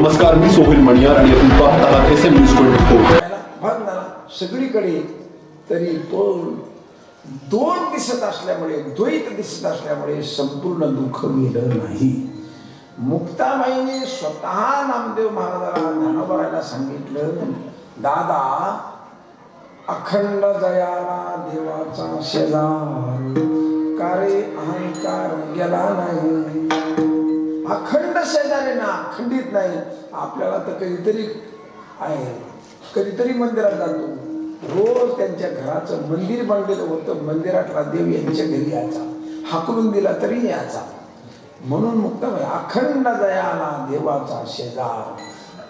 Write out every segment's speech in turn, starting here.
नमस्कार, मी सोहेल मणियार आणि आपण पाहत आहात SM न्यूज 24. भगनाला सगळीकडे तरी दोन दिसत असल्यामुळे, द्वैत दिसत असल्यामुळे संपूर्ण दुःख गेलं नाही. मुक्ताबाईने स्वतः नामदेव महाराजाला ज्ञानोबाला सांगितलं, दादा अखंड दयाला देवाचा शेजार, कारे अहंकार गेला नाही. अखंड शेजारी ना, खंडित नाही. आपल्याला तर कधीतरी आहे, कधीतरी मंदिरात जातो, रोज त्यांच्या घराचं मंदिर बनलेलं होतं, मंदिरातला देव यांच्या घरी यायचा, हाकलून दिला तरी यायचा. म्हणून मुक्ताबाई अखंड दयाला देवाचा शेजार,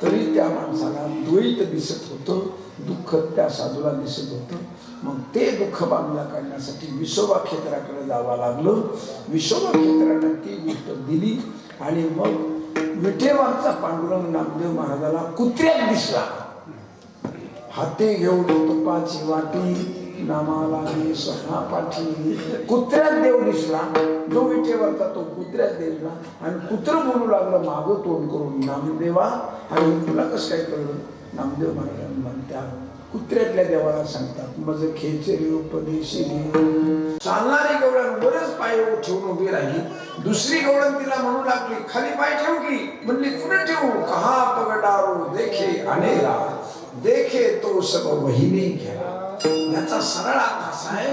तरी त्या माणसाला द्वैत दिसत होतं, दुःख त्या साधूला दिसत होतं. मग ते दुःख बाजूला काढण्यासाठी विसोबा क्षेत्राकडे जावं लागलं. विसोबा क्षेत्राने ती गोष्ट दिली आणि मग विठेवरचा पांडुरंग नामदेव महाराजाला कुत्र्यात दिसला. हाती घेऊन तुपाची वाटी, नामाला स्वहा पाठी. कुत्र्यात देव दिसला, जो विठेवरचा तो कुत्र्यात दिसला आणि कुत्र बोलू लागलं मागं तोंड करून, नामदेवा. आणि तुला कसं काय कळलं? नामदेव महाराजांना त्या कुत्र्यातल्या देवाला सांगतात, मज खेचरी उपदेशी. चालणारी गवळण वरच पाय ठेवून उभी राहिली. दुसरी गवळण तिला म्हणू लागली, खाली पाय ठेव की. म्हणली, कुठे ठेवू? कहा पगडारो देखे अनेरा, देखे तो सब वहिने घ्या. याचा सरळ अर्थ असा आहे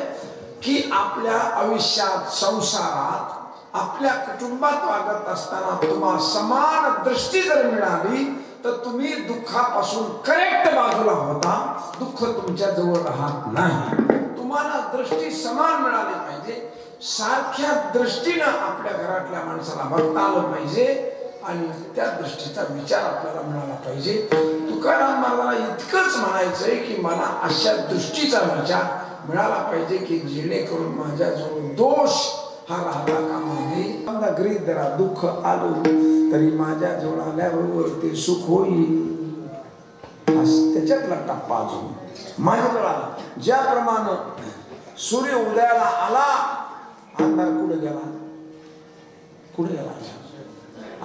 की आपल्या आयुष्यात, संसारात, आपल्या कुटुंबात वागत असताना तुम्हाला समान दृष्टी जर मिळाली तर तुम्ही दुःखापासून करेक्ट बाजूला होता, दुःख तुमच्या जवळ राहत नाही. तुम्हाला दृष्टी समान मिळाली पाहिजे, सारख्या दृष्टीनं आपल्या घरातल्या माणसाला बघता आलं पाहिजे आणि त्या दृष्टीचा विचार आपल्याला मिळाला पाहिजे. तुकाराम महाराजांना इतकंच म्हणायचंय की मला अशा दृष्टीचा विचार मिळाला पाहिजे की जेणेकरून माझ्याजवळ दोष हा राहता कामा नये. मला गृहीत धरा, दुःख आलं तरी माझ्याजवळ आल्याबरोबर ते सुख होईल, त्याच्यातला टप्पा अजून माझ्याजवळ आला. ज्याप्रमाणे सूर्य उदयाला आला, अंधार कुठे गेला? कुठे गेला?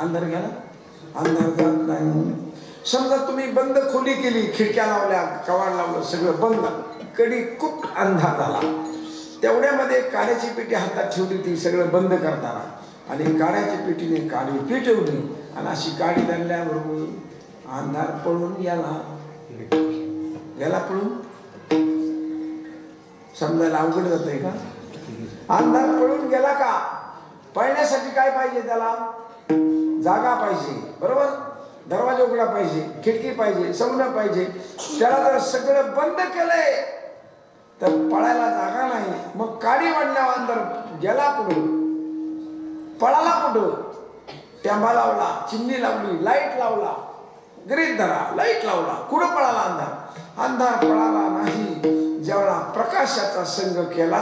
अंधार गेला? अंधार जात नाही. समजा तुम्ही बंद खोली केली, खिडक्या लावल्या, कवाड लावलं, सगळं बंद, कडी खूप अंधार झाला. तेवढ्यामध्ये काड्याची पेटी हातात ठेवली, ती सगळं बंद करताना, आणि काड्याच्या पेटीने काडी पेटवली आणि अशी काडी धरल्याबरोबर अंधार पळून गेला. गेला पळून? समजायला अवघड जातंय का? अंधार पळून गेला का? पळण्यासाठी काय पाहिजे? त्याला जागा पाहिजे, बरोबर? दरवाजा उघडा पाहिजे, खिडकी पाहिजे, सवनं पाहिजे. त्याला जर सगळं बंद केलंय तर पळायला जागा नाही. मग काडी वाढल्यावर अंधार गेला कुठं? पळाला कुठं? टॅंबा लावला, चिमणी लावली, लाईट लावला, गरीब धरा, लाईट लावला, कुठं पळाला अंधार? अंधार पळाला नाही. ज्यावेळा प्रकाशाचा संग केला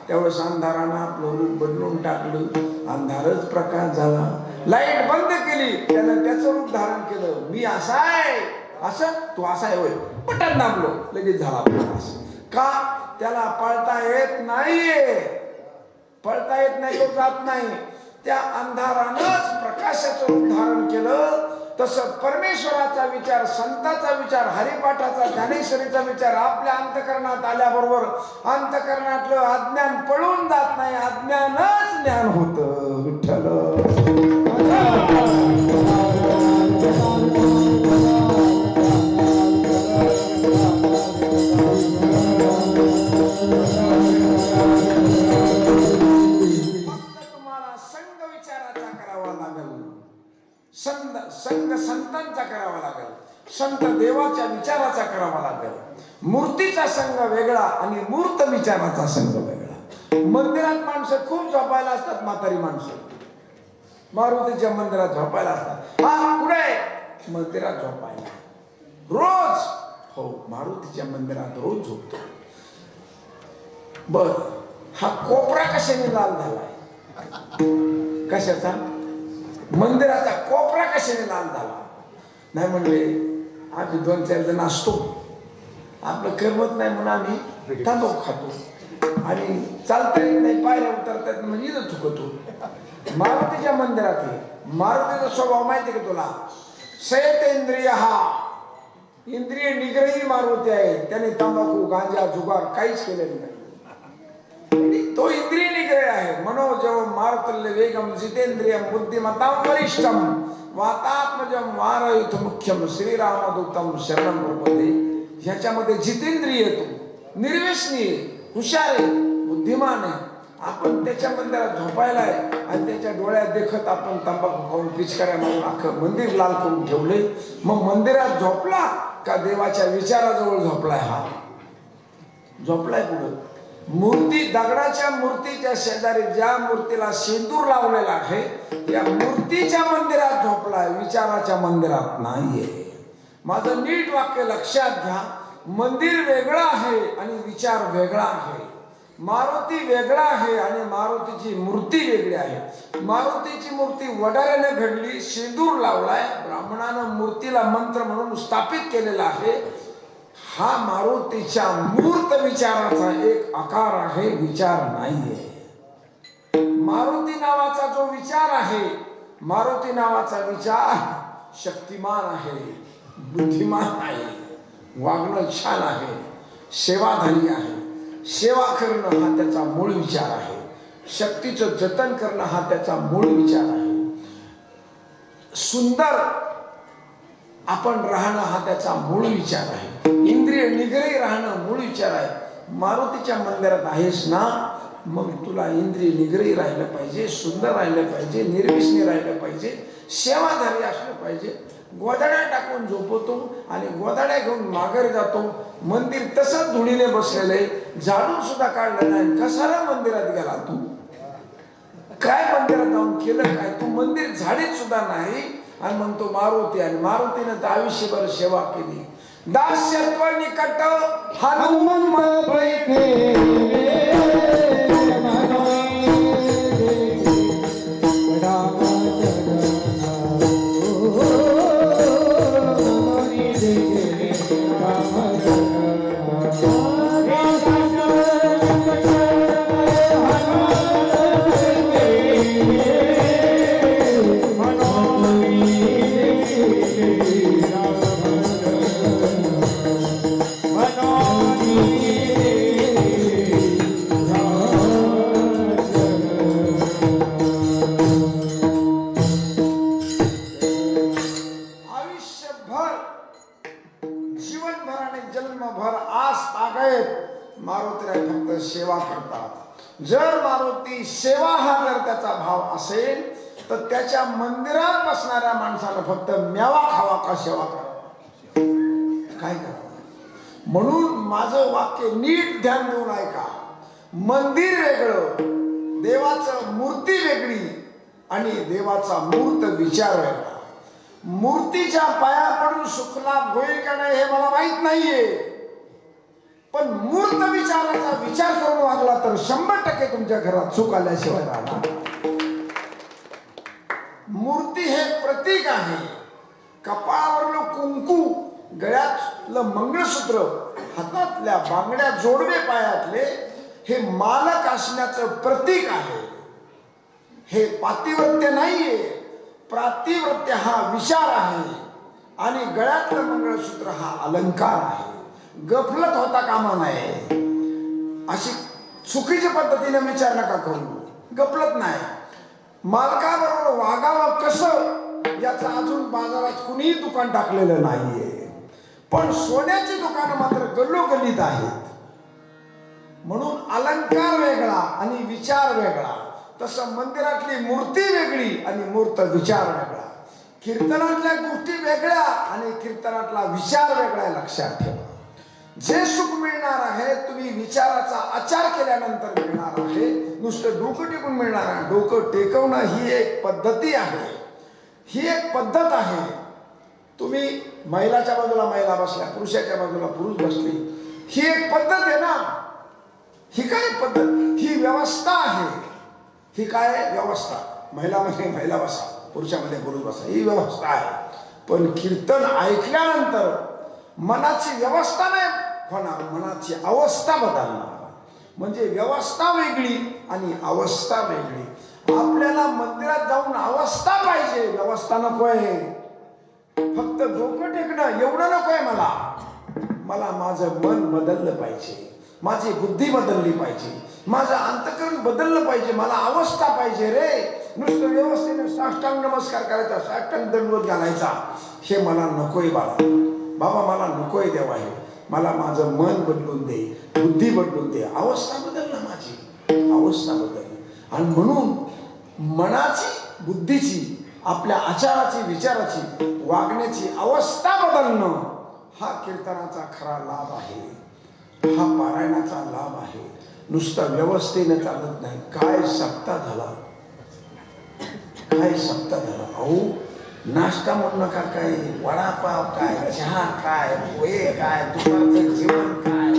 त्यावेळेस अंधारानं आपलं रूप बदलून टाकलं, अंधारच प्रकाश झाला. लाईट बंद केली, त्यानं त्याचं रूप धारण केलं, मी असा आहे, असं तू असा आहे होय, बटन दाबलो, लगेच झाला प्रकाश. का? त्याला पळता येत नाहीये, पळता येत नाही, तो जात नाही. त्या अंधारानंच प्रकाशाचं रूप धारण केलं. तसं परमेश्वराचा विचार, संताचा विचार, हरिपाठाचा, ज्ञानेश्वरीचा विचार आपल्या अंतकरणात आल्याबरोबर अंतकरणातलं अज्ञान पळून जात नाही, अज्ञानच ज्ञान होतं. विठ्ठल संत संतांचा करावा लागेल, संत देवाच्या विचाराचा करावा लागेल. मूर्तीचा संघ वेगळा आणि मूर्त विचाराचा संघ वेगळा. मंदिरात माणसं खूप झोपायला असतात, म्हातारी माणसं मारुतीच्या मंदिरात झोपायला असतात. हा कुठे? मंदिरात झोपायला रोज. हो, मारुतीच्या मंदिरात रोज झोपतो. बर, हा कोपरा कशाने लाल झालाय? कशाचा? मंदिराचा कोपरा कशाने लाल झाला? नाही म्हणले, आम्ही 2-4 जण असतो, आपलं करमत नाही म्हणून आम्ही तांदूळ खातो आणि चालता येत नाही, पायऱ्या उतरतात म्हणजे इथं चुकतो. मारुतीच्या मंदिरात आहे. मारुतीचा स्वभाव माहिती का तुला? संयतेंद्रिय इंद्रिय निग्रही मारुती आहे. त्याने तंबाखू गांजा जुगार काहीच केलेलं नाही. तो इंद्रिय निग्रह आहे. मनोजव मारुतल्य वेगम जितेंद्रियम बुद्धिमतां वरिष्ठम वातात्मजम वारयुत मुख्यम श्रीरामदूतम शरणम प्रपदे. ह्याच्यामध्ये जितेंद्रिय तो निर्व्यसनी हुशार आहे, बुद्धिमान आहे. आपण त्याच्या मंदिरात झोपायला आहे आणि त्याच्या डोळ्यात देखत आपण तंबाखू खाऊन पिचकाऱ्या मारून अख्खं मंदिर लाल करून ठेवले. मग मंदिरात झोपला का देवाच्या विचाराजवळ झोपलाय? हा झोपलाय कुठं? मूर्ती, दगडाच्या मूर्तीच्या शेजारी ज्या मूर्तीला शेंदूर लावलेला आहे त्या मूर्तीच्या मंदिरात झोपलाय, विचाराच्या मंदिरात नाहीये. माझं नीट वाक्य लक्षात घ्या. मंदिर वेगळं आहे आणि विचार वेगळा आहे. मारुती वेगळा आहे आणि मारुतीची मूर्ती वेगळी आहे. मारुतीची मूर्ती वडाऱ्याने घडली, शेंदूर लावलाय, ब्राह्मणानं मूर्तीला मंत्र म्हणून स्थापित केलेला आहे. हा मारुतीच्या मूर्त विचाराचा एक आकार आहे, विचार नाहीये. मारुती नावाचा जो विचार आहे, मारुती नावाचा विचार शक्तिमान आहे, बुद्धिमान आहे, वागणं छान आहे, सेवाधारी आहे. सेवा करणं हा त्याचा मूळ विचार आहे. शक्तीचं जतन करणं हा त्याचा मूळ विचार आहे. सुंदर आपण राहणं हा त्याचा मूळ विचार आहे. इंद्रिय निग्रही राहणं मूळ विचार आहे. मारुतीच्या मंदिरात आहेस ना, मग तुला इंद्रिय निग्रही राहिलं पाहिजे, सुंदर राहिलं पाहिजे, निर्विष्णी राहिलं पाहिजे, सेवाधारी असलं पाहिजे. गोदाड्या टाकून झोपवतो आणि गोदाड्या घेऊन माघारी जातो. मंदिर तसंच धुळीने बसलेले, झाडून सुद्धा काढलं नाही. कशाला मंदिरात गेला तू? काय मंदिरात जाऊन केलं काय? तू मंदिर झाडीत सुद्धा नाही आणि म्हणतो मारुती. आणि मारुतीनं तर आयुष्यभर सेवा केली. दास्यत्व निकट हनुमंत सेवा करतात. जर मारुती सेवा हा जर त्याचा भाव असेल तर त्याच्या मंदिरात बसणाऱ्या माणसाला फक्त मेवा खावा का सेवा करावा? काय करावं? म्हणून माझं वाक्य नीट ध्यान देऊन ऐका. मंदिर वेगळं, देवाचं मूर्ती वेगळी आणि देवाचा मूर्त विचार वेगळा. मूर्तीच्या पाया पडून सुखलाभ होईल का नाही हे मला माहित नाहीये, पण मूर्त विचाराचा विचार करून वागला तर 100% तुमच्या घरात सुख आल्याशिवाय राहणार. मूर्ती हे प्रतीक आहे. कपाळावरलं कुंकू, गळ्यातलं मंगळसूत्र, हातातल्या बांगड्या, जोडवे पायातले हे मालक असण्याचं प्रतीक आहे. हे पातिव्रत्य नाहीये. प्रातिव्रत्य हा विचार आहे आणि गळ्यातलं मंगळसूत्र हा अलंकार आहे. गफलत होता कामा नये. अशी चुकीच्या पद्धतीने विचार नका करू. गफलत नाही. मालकाबरोबर वागावं कसं याचं अजून बाजारात कुणीही दुकान टाकलेलं नाहीये, पण सोन्याची दुकानं मात्र गल्लोगल्लीत आहेत. म्हणून अलंकार वेगळा आणि विचार वेगळा. तसं मंदिरातली मूर्ती वेगळी आणि मूर्त विचार वेगळा. कीर्तनातल्या गोष्टी वेगळ्या आणि कीर्तनातला विचार वेगळा. लक्षात ठेवा. जे सुख मिळणार आहे तुम्ही विचाराचा आचार केल्यानंतर मिळणार आहे. नुसतं डोकं टेकून मिळणार आहे. डोकं टेकवणं ही एक पद्धती आहे, ही एक पद्धत आहे. तुम्ही महिलाच्या बाजूला महिला बसल्या, पुरुषाच्या बाजूला पुरुष बसले, ही एक पद्धत आहे ना. ही काय पद्धत? ही व्यवस्था आहे. ही काय व्यवस्था? महिलामध्ये महिला बसा, पुरुषामध्ये पुरुष बसा, ही व्यवस्था आहे. पण कीर्तन ऐकल्यानंतर मनाची व्यवस्था नाही होणार, मनाची अवस्था बदलणार. म्हणजे व्यवस्था वेगळी आणि अवस्था वेगळी. आपल्याला मंदिरात जाऊन अवस्था पाहिजे, व्यवस्था नको आहे. फक्त डोकं टेकणं एवढं नकोय मला. मला माझं मन बदललं पाहिजे, माझी बुद्धी बदलली पाहिजे, माझं अंतकरण बदललं पाहिजे, मला अवस्था पाहिजे रे. नुसतं व्यवस्थेने साष्टांग नमस्कार करायचा, साष्टांग दंडवत घालायचा, हे मला नकोय बाळा. बाबा मला नकोय देवा हे. मला माझं मन बदलून दे, बुद्धी बदलून दे, अवस्था बदल ना माझी, अवस्था बदल. आणि म्हणून मनाची, बुद्धीची, आपल्या आचाराची, विचाराची, वागण्याची अवस्था बदलणं हा कीर्तनाचा खरा लाभ आहे, हा पारायणाचा लाभ आहे. नुसता व्यवस्थेने चालत नाही. काय सप्ताह झाला, काय सप्ताह झाला. अहो नाश्ता म्हणू नका, काय वडापाव काय, चहा काय, पोहे काय, दुपारचं जेवण काय,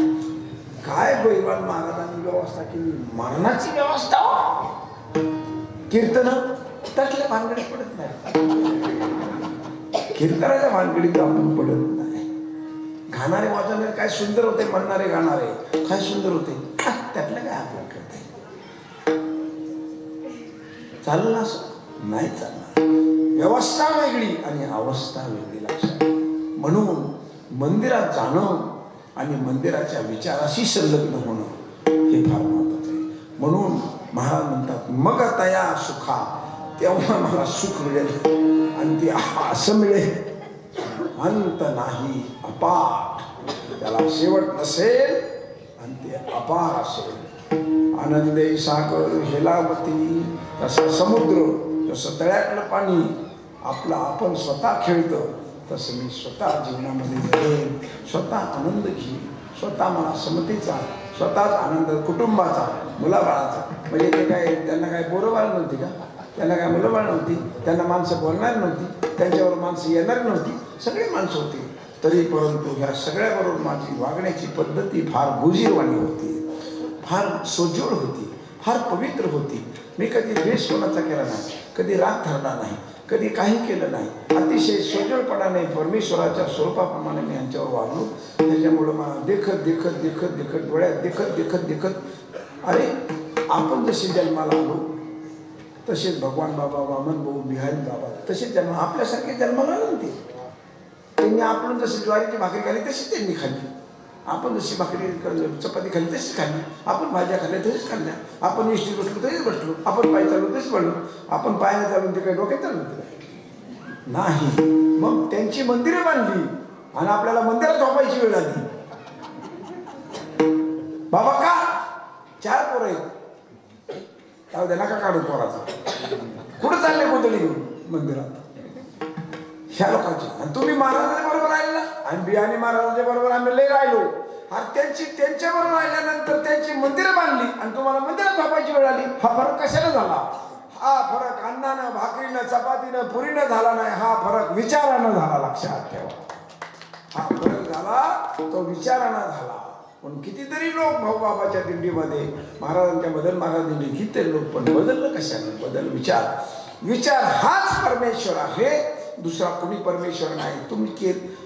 काय बैवान महाराजांनी व्यवस्था केली. मरणाची व्यवस्था. कीर्तन त्यातल्या भानगडीत पडत नाही, कीर्तनाच्या भानगडीत आपण पडत नाही. गाणारे वाजवणारे काय सुंदर होते, म्हणणारे गाणारे काय सुंदर होते, त्यातलं काय आपलं करते. चाललं असं नाही चालणार. व्यवस्था वेगळी आणि अवस्था वेगळी लक्षात. म्हणून मंदिरात जाणं आणि मंदिराच्या विचाराशी संलग्न होणं हे फार महत्वाचं आहे. म्हणून महाराज म्हणतात मग तया सुखा, तेव्हा मला सुख मिळेल आणि ते असं मिळेल अंत नाही अपार. त्याला शेवट नसेल आणि ते अपार असेल. आनंदे सागर हेलावती, तसा समुद्र, जसं तळ्यातलं पाणी आपलं आपण स्वतः खेळतं, तसं मी स्वतः जीवनामध्ये जगेन, स्वतः आनंद घेईन, स्वतः मला समतेचा, स्वतःच आनंद, कुटुंबाचा, मुलाबाळाचा. म्हणजे ते काय त्यांना काय पोरंबाळ नव्हती का, त्यांना काय मुलंबाळ नव्हती, त्यांना माणसं बोलणार नव्हती, त्यांच्यावर माणसं येणार नव्हती, सगळी माणसं होती. तरी परंतु ह्या सगळ्याबरोबर माझी वागण्याची पद्धती फार गुजीरवाणी होती, फार सोज्वळ होती, फार पवित्र होती. मी कधी द्वेष कोणाचा केला नाही, कधी राग धरला नाही, कधी काही केलं नाही. अतिशय सोजळपणाने परमेश्वराच्या स्वरूपाप्रमाणे मी यांच्यावर वागलो. त्याच्यामुळं मला देखत देखत देखत देखत डोळ्यात देखत देखत देखत अरे आपण जसे जन्माला आलो तसेच भगवान बाबा, वामन भाऊ, बिहारी बाबा तसेच जन्म आपल्यासारखे जन्माला आले होते. त्यांनी आपण जशी ज्वारीची भाकरी खाल्ली तशीच त्यांनी खाल्ली, आपण जशी भाकरी चपाती खाल्ली तशीच खाल्ली, आपण भाज्या खाल्ल्या तशीच खाल्ल्या, आपण इष्टी बसलो तशीच बसलो, आपण पाय चाललो तशीच पडलो, आपण पायाने चालून ते काही डोक्यात चालू नाही. मग त्यांची मंदिरं बांधली आणि आपल्याला मंदिरात झोपायची वेळ आली. बाबा का 4 पोरं आहेत, त्याला द्या नका काढू पोराचा. कुठं चालले कोतडी घेऊन मंदिरात ह्या लोकांची. आणि तुम्ही महाराजांच्या बरोबर राहिले ना, आणि बिहारी महाराजांच्या बरोबर आम्ही लय राहिलो. आणि त्यांच्या बरोबर राहिल्यानंतर त्यांची मंदिरं बांधली आणि तुम्हाला मंदिरात झोपायची वेळ आली. हा फरक कशाला झाला? हा फरक अन्नानं, भाकरीनं, चपातीनं, पुरीनं झाला नाही, हा फरक विचारानं झाला. लक्षात ठेवा, हा फरक झाला तो विचारानं झाला. पण कितीतरी लोक भाऊबाबाच्या दिंडीमध्ये, महाराजांच्या बदल महाराज दिंडी, कितीतरी लोक, पण बदललं कशाने? बदल विचार. विचार हाच परमेश्वर आहे, दुसरा कुणी परमेश्वर नाही.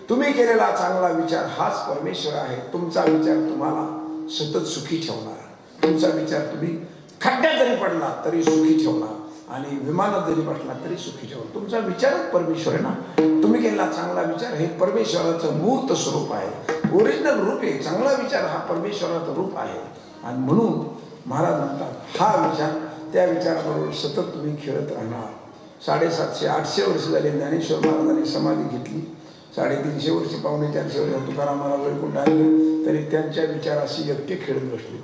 तुम्ही केलेला चांगला विचार हाच परमेश्वर आहे. तुमचा विचार तुम्हाला सतत सुखी ठेवणार. तुमचा विचार तुम्ही खड्ड्यात जरी पडला तरी सुखी ठेवणार आणि विमानात जरी बसला तरी सुखी ठेवणार. तुमचा विचारच परमेश्वर आहे ना. तुम्ही केलेला चांगला विचार हे परमेश्वराचं मूर्त स्वरूप आहे, ओरिजिनल रूप आहे. चांगला विचार हा परमेश्वराचं रूप आहे. आणि म्हणून महाराज म्हणतात हा विचार, त्या विचाराबरोबर सतत तुम्ही खेळत राहणार. 750-800 वर्ष झाले ज्ञानेश्वर महाराजांनी समाधी घेतली. 350 वर्ष, 450 वर्ष तुकारामाला वैकुंठ आणले, तरी त्यांच्या विचाराशी एकटे खेळत बसले.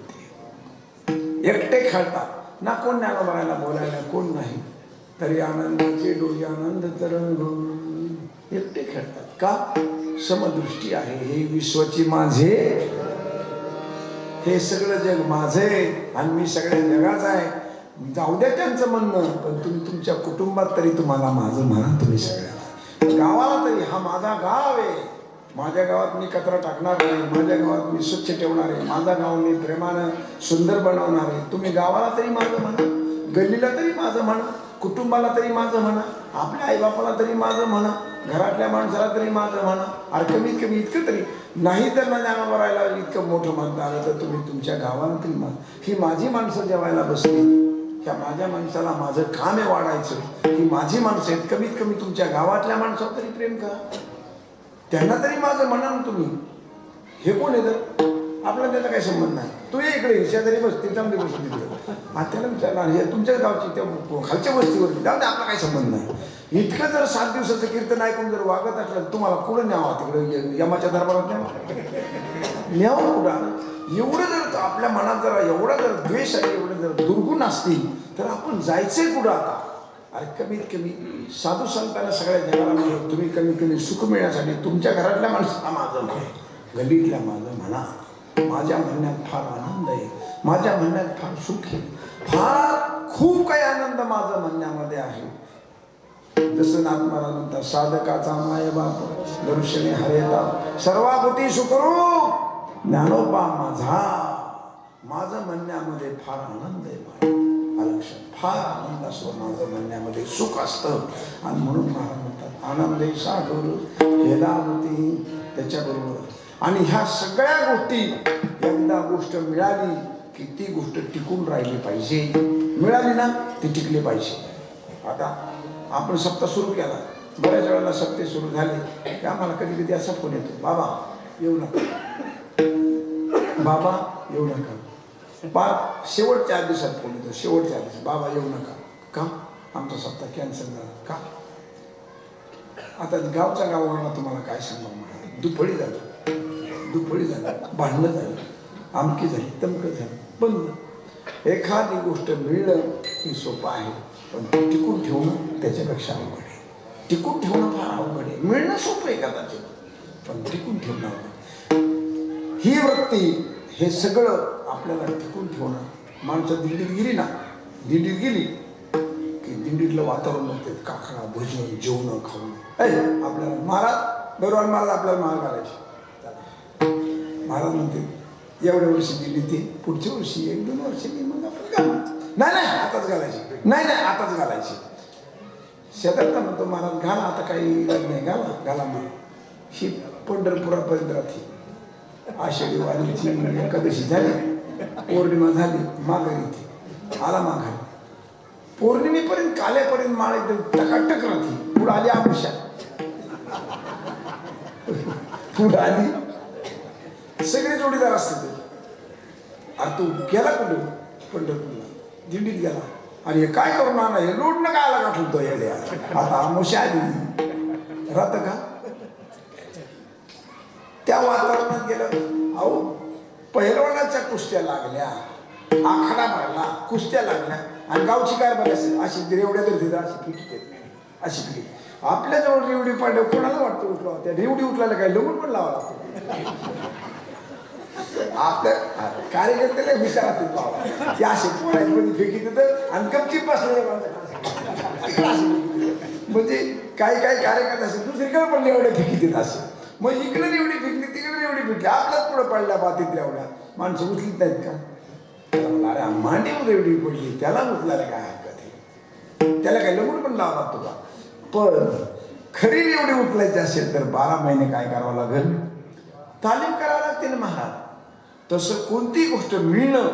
ते एकटे खेळतात ना, कोण ज्ञानोबाला बोलायला कोण नाही, तरी आनंदाचे डोळे आनंद तरंग एकटे खेळतात. का? समदृष्टी आहे. हे विश्वाची माझे, हे सगळं जग माझे आणि मी सगळ्या जगाचा आहे. जाऊ द्या त्यांचं म्हणणं, पण तुम्ही तुमच्या कुटुंबात तरी तुम्हाला माझं म्हणा. तुम्ही सगळ्या गावाला तरी हा माझा गाव आहे, माझ्या गावात मी कचरा टाकणार नाही, माझ्या गावात मी स्वच्छ ठेवणार आहे, माझा गाव मी प्रेमानं सुंदर बनवणार आहे. तुम्ही गावाला तरी माझं म्हणा, गल्लीला तरी माझं म्हणा, कुटुंबाला तरी माझं म्हणा, आपल्या आईबापाला तरी माझं म्हणा, घरातल्या माणसाला तरी माझं म्हणा. अरे कमीत कमी इतकं तरी नाही, तर ना ज्ञानोबा राहायला इतकं मोठं म्हणता आलं तर तुम्ही तुमच्या गावाला तरी म्हणा. ही माझी माणसं जेवायला बसली, ह्या माझ्या माणसाला माझं काम आहे वाढायचं, ही माझी माणसं आहेत, कमीत कमी तुमच्या गावातल्या माणसावर तरी प्रेम करा, त्यांना तरी माझं म्हणा ना तुम्ही. हे कोण येतं? आपला त्याचा काही संबंध नाही. तू ये इकडे शेजारी बस, त्याच्यामध्ये बस तिकडे. त्याला विचारणार हे तुमच्याच गावची त्या खालच्या वस्तीवरती जाऊ दे, आपला काही संबंध नाही. इतकं जर 7 दिवसाचं कीर्तन ऐकून जर वागत असलं तुम्हाला कुठं न्यावा? तिकडे यमाच्या दरबारात न्यावं कुठं? एवढं जर आपल्या मनात जरा एवढा जर द्वेष आहे, एवढं जर दुर्गुण असतील तर आपण जायचंय कुठं आता? अरे कमीत कमी साधू संतांना सगळ्या जगाला म्हणून तुम्ही कमीत कमी सुख मिळण्यासाठी तुमच्या घरातल्या माणसाला माझं म्हणा, गल्लीतल्या माझं म्हणा. माझ्या म्हणण्यात फार आनंद आहे, माझ्या म्हणण्यात फार सुख आहे, फार खूप काही आनंद माझं म्हणण्यामध्ये आहे. जसं नाथ महाराज म्हणतात, साधकाचा माय बाप दर्शने हरेता सर्वाभूती सुखरूप ज्ञानोबा माझा. माझं म्हणण्यामध्ये फार आनंद आहे माझ्या लक्षात, फार आनंद असतो माझं म्हणण्यामध्ये, सुख असतं. आणि म्हणून महाराज म्हणतात आनंदे सागर हेलावती त्याच्याबरोबर. आणि ह्या सगळ्या गोष्टी एकदा गोष्ट मिळाली की ती गोष्ट टिकून राहिली पाहिजे. मिळाली ना ती टिकली पाहिजे. आता आपण सप्ताह सुरू केला, बऱ्याच वेळेला सप्ते सुरू झाले की आम्हाला कधी कधी असा फोन येतो, बाबा येऊ नका, बाबा येऊ नका. शेवटच्या दिवसात फोन येतो, शेवटच्या दिवसात बाबा येऊ नका. का? आमचा सप्ताह कॅन्सल झाला. का? आता गावच्या गावाला तुम्हाला काय सांगा, दुफळी झालं, भांडणं झालं, आमकी झाली, तमकं झालं, बंद. एखादी गोष्ट मिळणं ही सोपं आहे, पण टिकून ठेवणं त्याच्यापेक्षा अवघड आहे. टिकून ठेवणं फार अवघड आहे. मिळणं सोपं आहे कदाचित, पण टिकून ठेवणं अवघड. ही वृत्ती, हे सगळं आपल्याला टिकून ठेवणं. माणसं दिंडीत गेली ना, दिंडीत गेली की दिंडीतलं वातावरण होते, काकडा भजन जेवणं खाऊन. आपल्याला महाराज बरोबर, महाराज आपल्याला महाग घालायचे. महाराज म्हणते एवढ्या वर्षी दिली ती, पुढच्या वर्षी 1-2 वर्षांनी मग आपण घालू. नाही आताच घालायची, नाही आताच घालायची. शेतात का म्हणतो महाराज घाला, आता काही नाही, घाला मग. ही पंढरपुरापर्यंत राहते. आषाढी वारीची एकादशी झाली, पौर्णिमा झाली, माघारी ती आला माघारी. पौर्णिमेपर्यंत काल्यापर्यंत माळ एकदम टकाटक राहते. पुढं आली आमुषा, पुढं आली सगळे जोडीदार असते. अरे तू गेला कुठे? पंढरपूरला, दिंडीत गेला. आणि हे काय करून आणा, हे लोटणं काय आला गाठवतो येड्या. आता आमुषा आली, राहतं का? त्या वातावरणात गेलं. अहो पहिलवानाच्या कुस्त्या लागल्या, आखाडा मारला, कुस्त्या लागल्या, आणि गावची काय बघायचं अशी रेवड्या तर तिथं अशी फिटते, अशी फिट. आपल्याजवळ रेवडी पाडल्या, कोणाला वाटतं उठला? त्या रेवडी उठल्याला काय लवून पण लावा लागतो. आपल्या कार्यकर्त्याला विचारात बाबा की असे पोरांमध्ये फेकी देतं आणि गपचीप बसले. म्हणजे काही कार्यकर्ते असे दुसरीकडे पण एवढे फेकी देत असे. मग इकडे एवढी फेकली, तिकडे एवढी फेकली, आपल्याच पुढे पडल्या बातीतल्या एवढ्या माणसं उचलीत नाहीत का? अरे मांडीवर एवढी पडली, त्याला उचलायला काय हरकत आहे? त्याला काही लवून पण लावा लागतो का? पण खरी एवढी उचलायची असेल तर 12 महिने काय करावं लागेल? तालीम करावं लागते ना महाराज. तसं कोणती गोष्ट मिळणं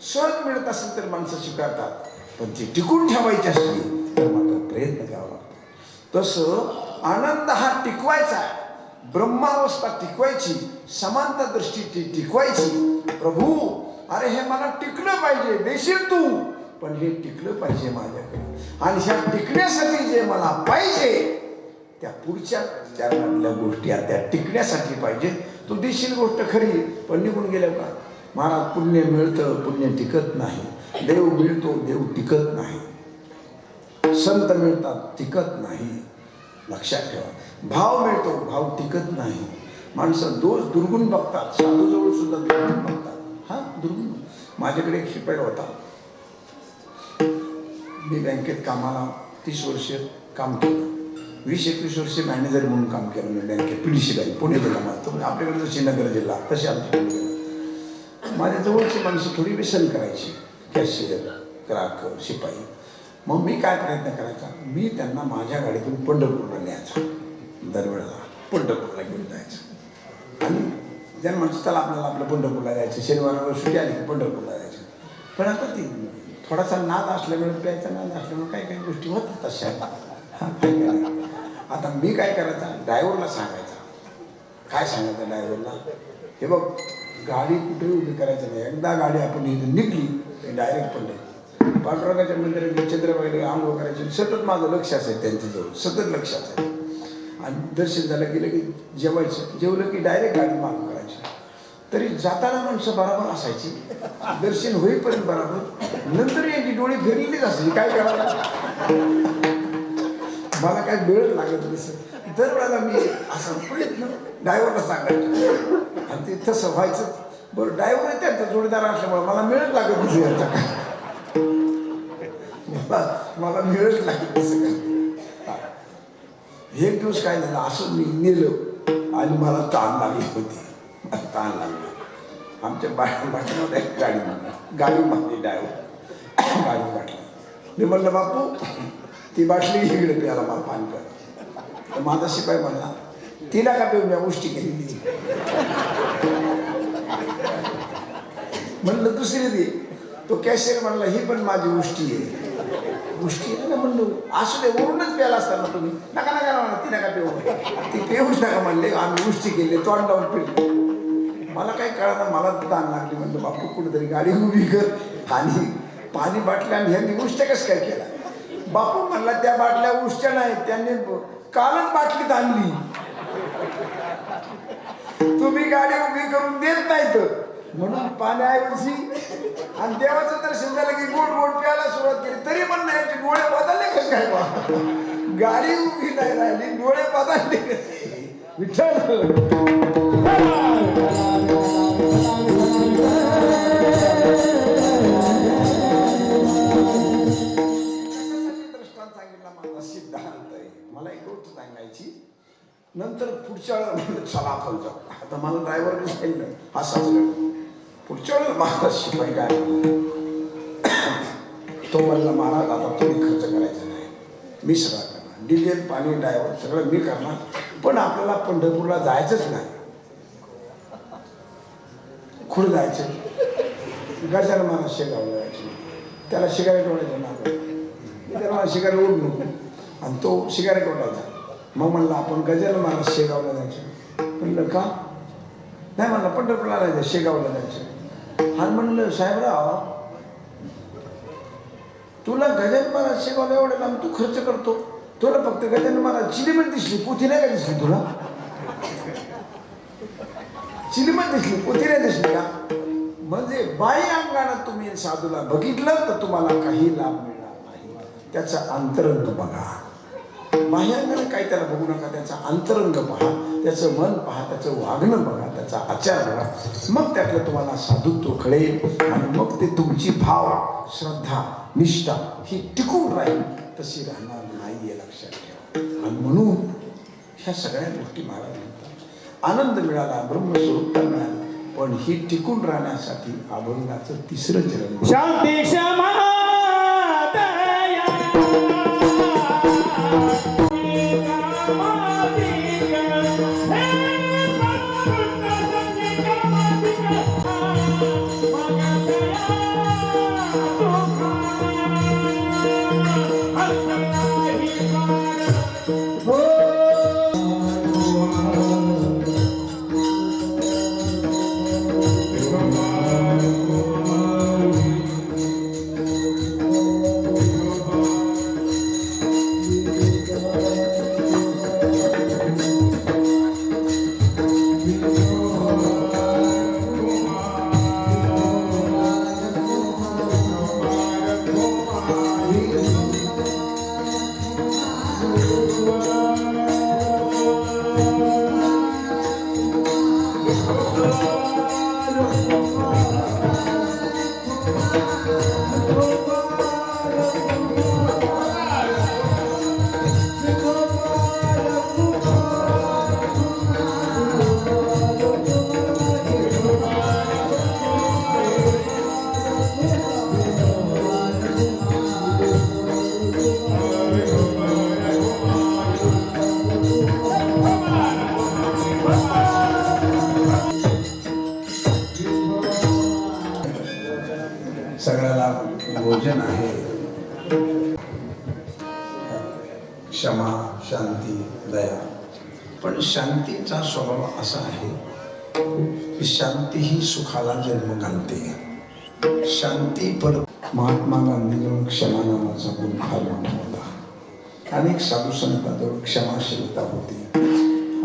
सहज मिळत असेल तर माणसं स्वीकारतात, पण ती टिकून ठेवायची असली तर मात्र प्रयत्न करावा लागतो. तसं आनंद हा टिकवायचा आहे, ब्रह्मावस्था टिकवायची, समांतर दृष्टी टिकवायची. प्रभू अरे हे मला टिकलं पाहिजे, देशील तू, पण हे टिकलं पाहिजे माझ्याकडे. आणि ह्या टिकण्यासाठी जे मला पाहिजे त्या पुढच्या चरणातल्या गोष्टी त्या टिकण्यासाठी पाहिजे. तू देशील गोष्ट खरी, पण निघून गेल्या का? महाराज पुण्य मिळतं, पुण्य टिकत नाही. देव मिळतो, देव टिकत नाही. संत मिळतात, टिकत नाही. लक्षात ठेवा. भाव मिळतो, भाव टिकत नाही. माणसं दोष दुर्गुण बघतात, साधूजवळ सुद्धा दुर्गुण बघतात. हा दुर्गुण. माझ्याकडे एक शिपाई होता, मी बँकेत कामाला 30 वर्ष काम केलं, 20-21 वर्ष मॅनेजर म्हणून काम केलं मी बँकेत. PDC बँक पुणे जिल्हा. मला आपल्याकडे जशी नगर जिल्हा तसे आमच्या माझ्या जवळची माणसं थोडी व्यसन करायची, कॅशियर, ग्राहक, शिपाई. मग मी काय प्रयत्न करायचा, मी त्यांना माझ्या गाडीतून पंढरपूरला न्यायचा. दरवेळेला पंढरपूरला घेऊन जायचं. आणि ज्या माणसं त्याला आपल्याला आपलं पंढरपूरला जायचं, शनिवारावर सुट्टी आली की पंढरपूरला जायचं. पण आता ती थोडासा नाद असल्यामुळे प्यायचा नाद असल्यामुळे काही काही गोष्टी होतात तशा. हा, काय करायचं? आता मी काय करायचा, ड्रायव्हरला सांगायचा. काय सांगायचं ड्रायव्हरला, हे बघ गाडी कुठेही उभी करायची नाही, एकदा गाडी आपण इथं निघली डायरेक्ट पडले पांडुरंगाच्या मंदिरात चंद्रबाईला आंघोळ करायची. सतत माझं लक्ष असायचं त्यांच्याजवळ, सतत लक्ष असायचं. आणि दर्शन झालं गेलं की जेवायचं, जेवलं की डायरेक्ट गाडी मागून करायची. तरी जाताना माणसं बरोबर असायची, दर्शन होईपर्यंत बरोबर, नंतर याची डोळे फिरलेलीच असायची. काय करायला मला काय वेळ लागत नसत. दरवेळेला मी असं प्रयत्न ड्रायव्हरला सांगायचं आणि ते तसं व्हायचं. बरं ड्रायव्हर त्यांचा जोडीदार असल्यामुळे मला मिळत लागत नसे याचा काय, मला मिळत लागत तसं काय. एक दिवस काय झालं, असं मी नेलं आणि मला ताण लागली होती. ताण लागली. आमच्या बाटलीमध्ये एक गाडी मागली ड्रायव्हर, गाडी बाटली. मी म्हणलं बापू ती बाटली इकडे प्याला मला पाणी प्याला. तर माझा शिपाई म्हणला तिला का पिऊन मी गोष्टी केलेली. म्हणलं दुसरी दे. तो कॅशियर म्हणला ही पण माझी गोष्टी आहे. गोष्टी आहे ना म्हणलो, असू दे वरूनच प्याला असताना तुम्ही नका नका म्हणा, ती नका पिऊ, ती पिऊच नका म्हणले. आम्ही गोष्टी केली, तोंड लावून पिली. मला काही कळलं, मला ताण लागली. म्हणलं बापू कुठेतरी गाडी उभी कर आणि पाणी बाटल्या आणि ह्यांनी गोष्ट कसं काय केला. बापू म्हणला त्या बाटल्या उष्ट्या नाही, त्यांनी कालच बाटलीत आणली, तुम्ही गाडी उभी करून देत नाहीत म्हणून पाण्याऐवजी. आणि देवाचं दर्शन झालं की गोड गोड प्यायला सुरुवात केली. तरी पण नाही, याचे डोळे बदलले कसं काय बा, गाडी उभी नाही राहिली, डोळे बदलले कसे. विठ्ठल सिद्धांत आहे. मला एक गोष्ट सांगायची, नंतर पुढच्या वेळेला चला आपण जाऊ. आता मला ड्रायव्हरने सांगितलं असं, पुढच्या वेळेला मला शिपाई काय तो म्हणला महाराज आता तुम्ही खर्च करायचा नाही, मी सगळं करणार, डिझेल पाणी ड्रायव्हर सगळं मी करणार, पण आपल्याला पंढरपूरला जायचंच नाही. कुठं जायचं, गजानन महाराज शेगावला जायचं. त्याला सिगारेट ओढायचं नाव, त्याला मला सिगारेट ओढ नको आणि तो सिगारेट ओढायचा. मग म्हणलं आपण गजानन महाराज शेगावला जायचं. म्हणलं का नाही, म्हणलं पंढरपूरला जायचं, शेगावला जायचं. आणि म्हणलं साहेबराव तुला गजानन महाराज शेगावला एवढं लांब तू खर्च करतो, तुला फक्त गजानन महाराज चिलीमध्ये दिसली, पोथी नाही का दिसली तुला, चिलीमध्ये दिसली, पोथी नाही दिसली का. म्हणजे बाई अंगानं तुम्ही साधूला बघितलं तर तुम्हाला काही लाभ मिळणार नाही. त्याचा अंतरंग बघा, बाह्यांगाने काही त्याला बघू नका, त्याचा अंतरंग पहा, त्याचं मन पहा, त्याचं वागणं बघा, त्याचा आचार बघा. मग त्यातलं तुम्हाला साधुत्व कळेल आणि मग ते तुमची भाव श्रद्धा निष्ठा ही टिकून राहील, तशी राहणार नाही हे लक्षात ठेवा. आणि म्हणून ह्या सगळ्या गोष्टी महाराज म्हणतात. आनंद मिळाला, ब्रह्मस्वरूपता मिळाला, पण ही टिकून राहण्यासाठी अभंगाचं तिसरं चरण शांती क्षमा सगळ्या सगळ्याला भोजन आहे. क्षमा, शांती, दया. पण शांतीचा स्वभाव असा आहे की शांती ही सुखाला जन्म घालते. शांती पर महात्मा गांधीजवळ क्षमा नावाचा गुण फार मोठा होता. अनेक साधू संतांजवळ क्षमाशीलता होती.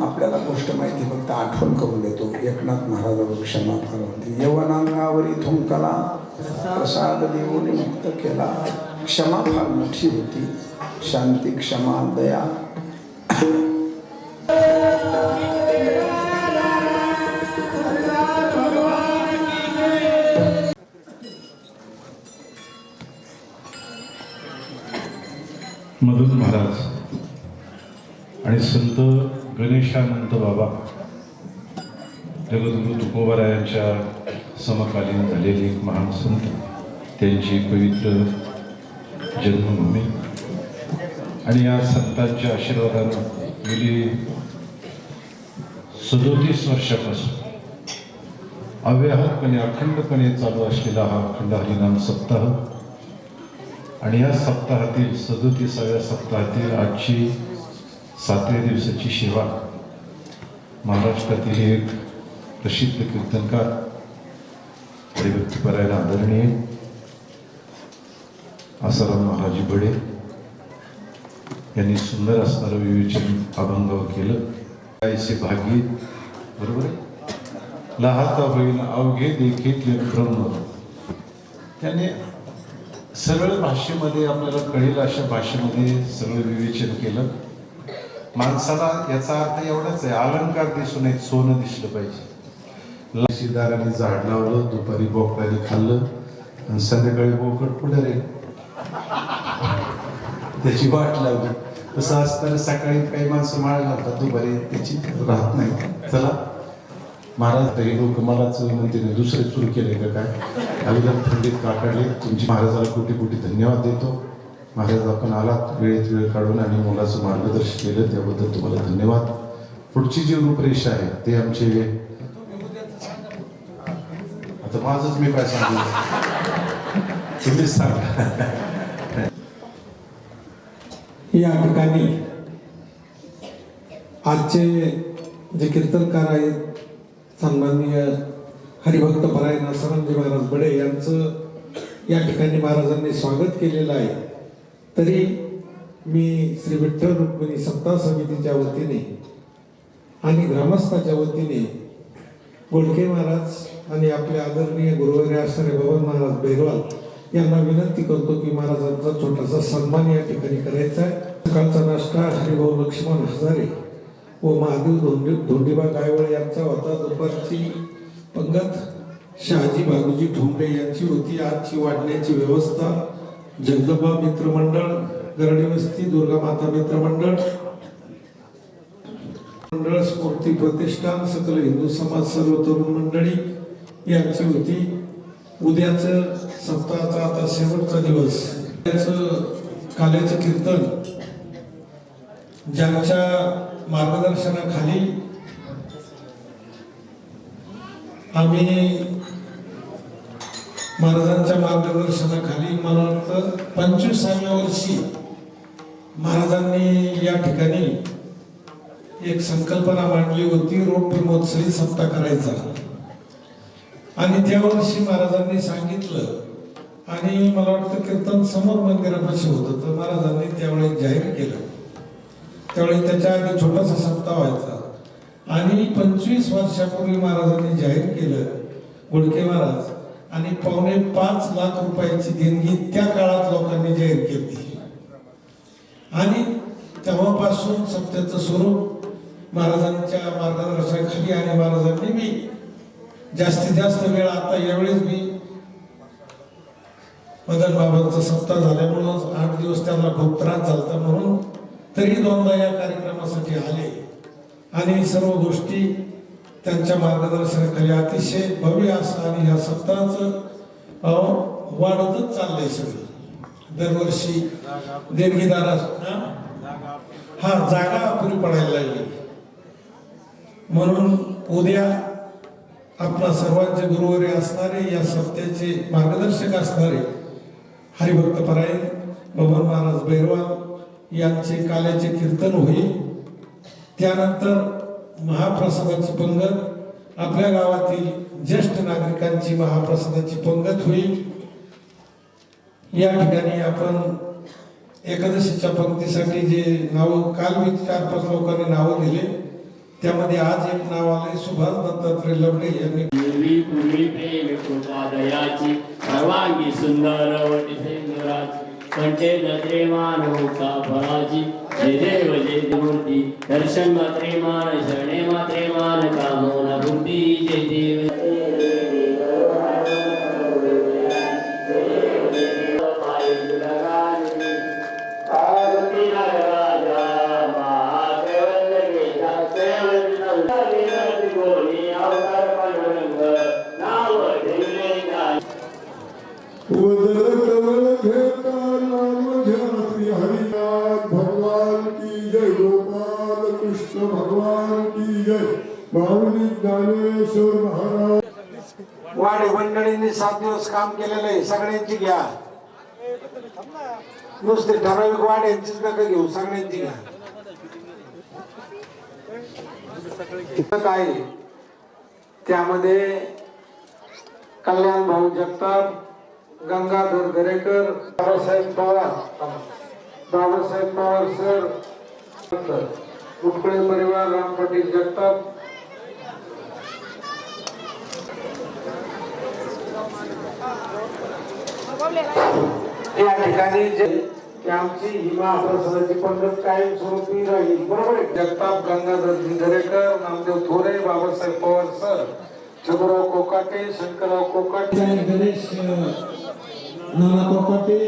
आपल्याला गोष्ट माहिती, फक्त आठवण करून देतो. एकनाथ महाराजांवर क्षमा फार होती. यवनांगावरी थुंकला प्रसाद देऊन मुक्त केला. क्षमा फार मोठी होती. शांती, क्षमा, दया. मधुर महाराज आणि संत गणेशानंद बाबा जगद्गुरु तुकोबारायांच्या समकालीन झालेले एक महान संत, त्यांची पवित्र जन्मभूमी आणि या संतांच्या आशीर्वादानं गेली 37 वर्षापासून अव्याहतपणे अखंडपणे चालू असलेला हा अखंड हरिनाम सप्ताह आणि या सप्ताहातील 37व्या सप्ताहातील आजची 7व्या दिवसाची सेवा महाराष्ट्रातील एक प्रसिद्ध कीर्तनकार हरिभक्तीपरायण आदरणीय आसाराम महाराज बडे यांनी सुंदर असणारं विवेचन अभंग केलं. ऐसे भागी बरोबर आहे. लहाता होईल अवघे देखील ब्रह्म. त्याने सरळ भाषेमध्ये आपल्याला कळेल अशा भाषेमध्ये सगळं विवेचन केलं. माणसाला याचा अर्थ एवढाच आहे, अलंकार दिसू नयेत, सोनं दिसलं पाहिजे. लशीदाराने झाड लावलं, दुपारी बोकडाने खाल्लं आणि संध्याकाळी बोकड पुढे रे त्याची वाट लावली. तसं असताना सकाळी काही माणसं माळ घालतात, दुपारी त्याची राहत नाही. चला महाराज हे लोक मलाच म्हणते दुसरे सुरू केले का काय, अगोदर थंडीत काकाडले. तुमची महाराजाला कोटी कोटी धन्यवाद देतो. महाराज आपण आलात वेळेत वेळ काढून आणि मुलाचं मार्गदर्शन केलं, त्याबद्दल तुम्हाला धन्यवाद. पुढची जी रूपरेषा आहे ते आमचे, आता माझंच मी काय सांगू, तुम्हीच सांगा. या ठिकाणी आजचे जे कीर्तनकार आहेत सन्माननीय हरिभक्त परायण आसारामजी महाराज बडे यांचं या ठिकाणी महाराजांनी स्वागत केलेलं आहे. तरी मी श्री विठ्ठल रुक्मिणी सप्ताह समितीच्या वतीने आणि ग्रामस्थाच्या वतीने गोडके महाराज आणि आपले आदरणीय गुरुवर्य असणारे बबन महाराज बेगवाल यांना विनंती करतो की महाराजांचा छोटासा सन्मान या ठिकाणी करायचा आहे. सकाळचा नाश्ता हरिभाऊ लक्ष्मण हजारे व महादेव धोंडीबा गायवळ यांचा होता. दुपारची पंगत शहाजी बागुजी ठोंबरे यांची होती. आजची वाढण्याची व्यवस्था जगदंबा मित्रमंडळ, गरडी वस्ती, दुर्गा माता मित्रमंडळ मंडळ, स्फूर्ती प्रतिष्ठान, सकल हिंदू समाज, सर्व तरुण मंडळी यांची होती. उद्याचं सप्ताहाचा आता शेवटचा दिवस, काल्याचं कीर्तन ज्यांच्या मार्गदर्शनाखाली आम्ही महाराजांच्या मार्गदर्शनाखाली मला वाटतं 25व्या वर्षी महाराजांनी या ठिकाणी एक संकल्पना मांडली होती, रौप्य महोत्सवी सप्ताह करायचा. आणि त्या वर्षी महाराजांनी सांगितलं आणि मला वाटतं कीर्तन समोर मंदिरापाशी होतं, तर महाराजांनी त्यावेळी जाहीर केलं. त्यावेळी त्याच्या आधी छोटासा सप्ताह व्हायचा आणि 25 वर्षापूर्वी महाराजांनी जाहीर केलं, गोडके महाराज, आणि 5.25 लाख रुपयाची देणगी त्या काळात लोकांनी जाहीर केली. आणि तेव्हापासून सप्त्याचं स्वरूप महाराजांच्या मार्गदर्शनाखाली आणि महाराजांनी मी जास्तीत जास्त वेळ, आता यावेळेस मी मदन बाबांचा सप्ताह झाल्यामुळं 8 दिवस त्यांना खूप त्रास झाला, म्हणून तरी 2दा या कार्यक्रमासाठी आले आणि सर्व गोष्टी त्यांच्या मार्गदर्शनाखाली अतिशय भव्य असं आणि ह्या सप्ताहाचं वाढतच चाललंय सगळं. दरवर्षी देणगीदार जागा अपुरी पडायला लागली, म्हणून उद्या आपला सर्वांचे गुरुवारी असणारे, या सप्त्याचे मार्गदर्शक असणारे हरिभक्त परायण बबन महाराज बैरवाल यांचे काल्याचे कीर्तन होईल. त्यानंतर महाप्रसादाची पंगत, आपल्या गावातील ज्येष्ठ नागरिकांची महाप्रसादाची पंगत होईल. या ठिकाणी आपण एकादशीच्या पंक्तीसाठी जे नाव काल मी 4-5 लोकांनी नावं दिले, त्यामध्ये आज एक नाव आले सुभाष दत्तात्रय लवडे यांनी. पूर्वी प्रेम कृपा दयाची सर्वांगी सुंदर वटी सिंदुराची कंठे दत्रे मान मुक्ता फळाची जय देव जय मूर्ती दर्शन मात्रे मान शरणे मात्रे मान कामोना बुद्धी जय देव भगवान की जय, गोपाल कृष्ण भगवान की जय, माऊली ज्ञानेश्वर महाराज. वाडी मंडळींनी 7 दिवस काम केलेलं आहे, सगळ्यांची घ्या. नुसते ठराविक वाड्यांचीच नका घेऊ, सगळ्यांची घ्या. काय त्यामध्ये कल्याण भाऊ जगताप, गंगाधर दरेकर, बाबासाहेब पवार सर, उपकडे परिवार, राम पाटील जगताप, या ठिकाणी की आमची ही महाप्रसादाची पंगत कायमस्वरूपी राहील. बरोबर आहे. जगताप, गंगाधर दरेकर, नामदेव थोरे, बाबासाहेब पवार सर, चंद्रराव कोकाटे, शंकरराव कोकाटे, गणेश नाना कोकाटे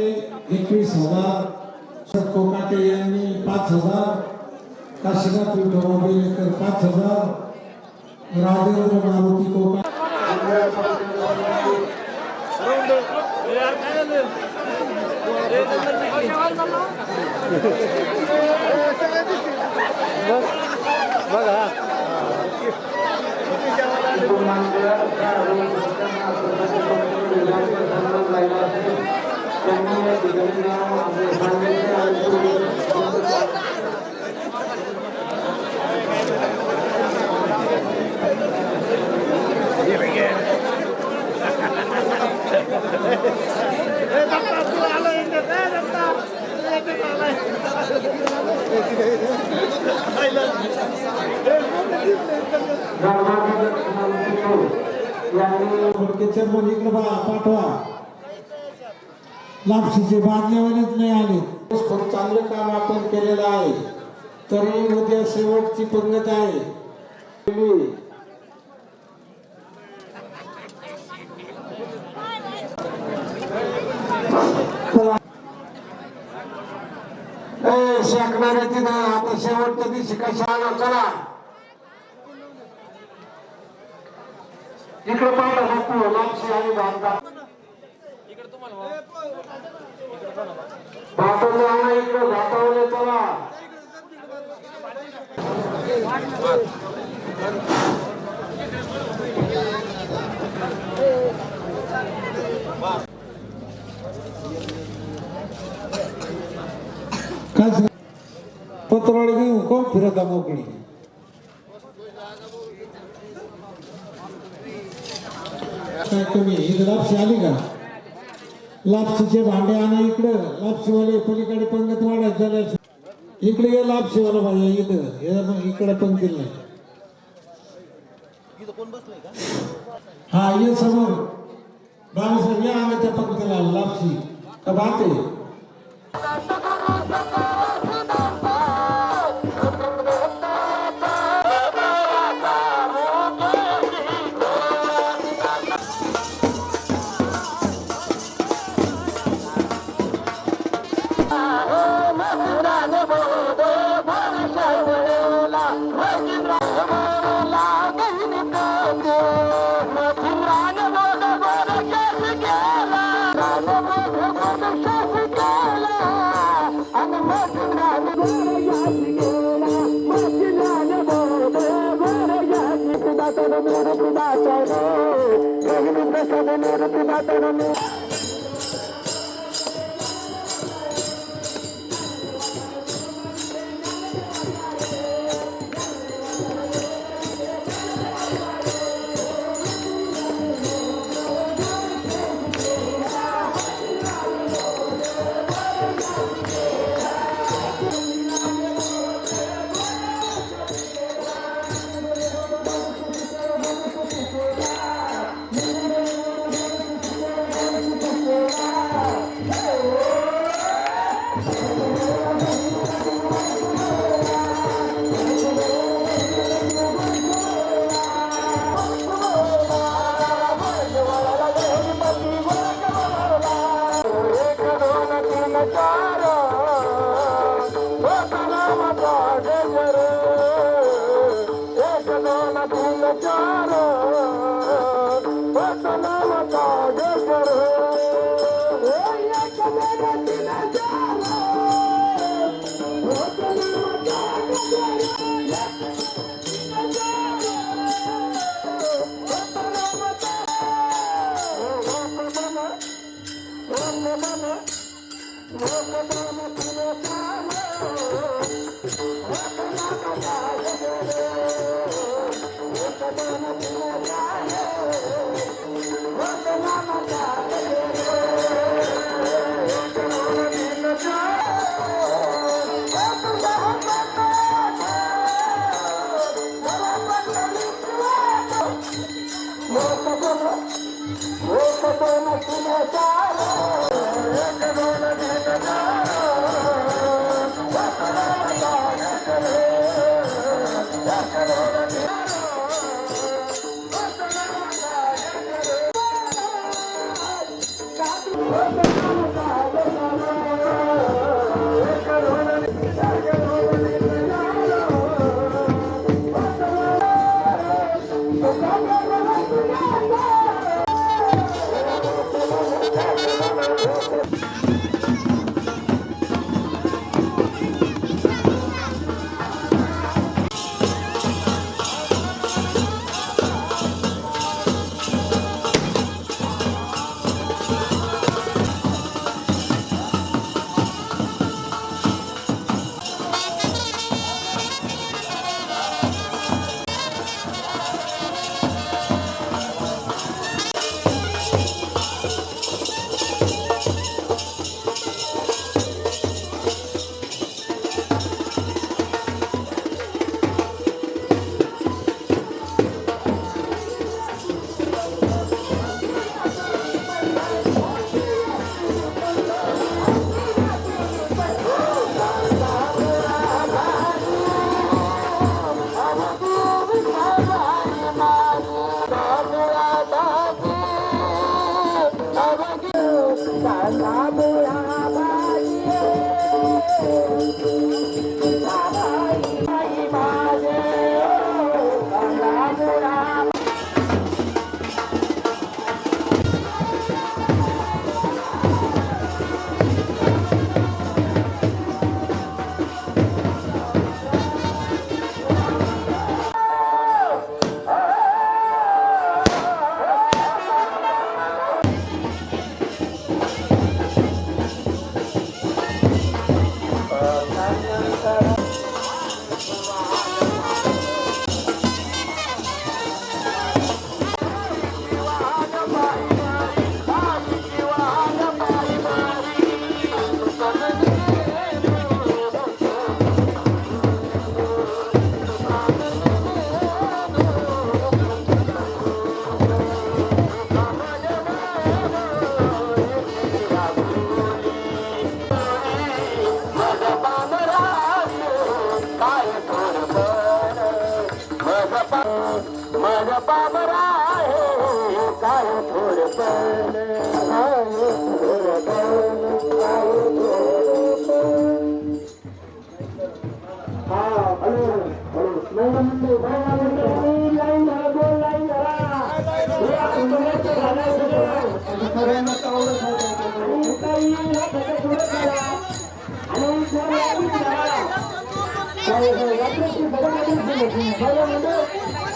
21,000, कोकाटे यांनी 5,000, काशीनाथ विठोबा बेलेकर 5,000, राजेंद्र मारुती कोकाटे. पाठवा लापशीचे बांधल्यावरच नाही आले. खूप चांगलं काम आपण केलेलं आहे. तरी उद्या शेवटची पंगत आहे. शेकणाऱ्याची ना आता शेवटच्या दिवशी कशाला चला इकडे पाहिलं नको लापशी आणि बांधता भातवले आणा इकडे भातावले चला. काय पत्रवाडी घेऊन कोण फिरता मोकळी. काय तुम्ही इकडे लापशी आली का? लापशीचे भांडे आणा इकडं. लापशीवाले पलीकडे पंगत वाढत झाल्या. इकडे ये लापशीवाला भाई इथं इकडे पंक्तीला नाही. हा ये समोर बाबासाहेब या आम्ही त्या पंक्तीला लापशी का बाते.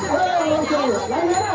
आणि Radhe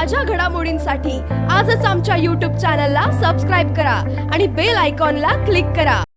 ताज्या घडामोडींसाठी आजच आमच्या YouTube चॅनलला सबस्क्राईब करा आणि बेल आयकॉनला क्लिक करा.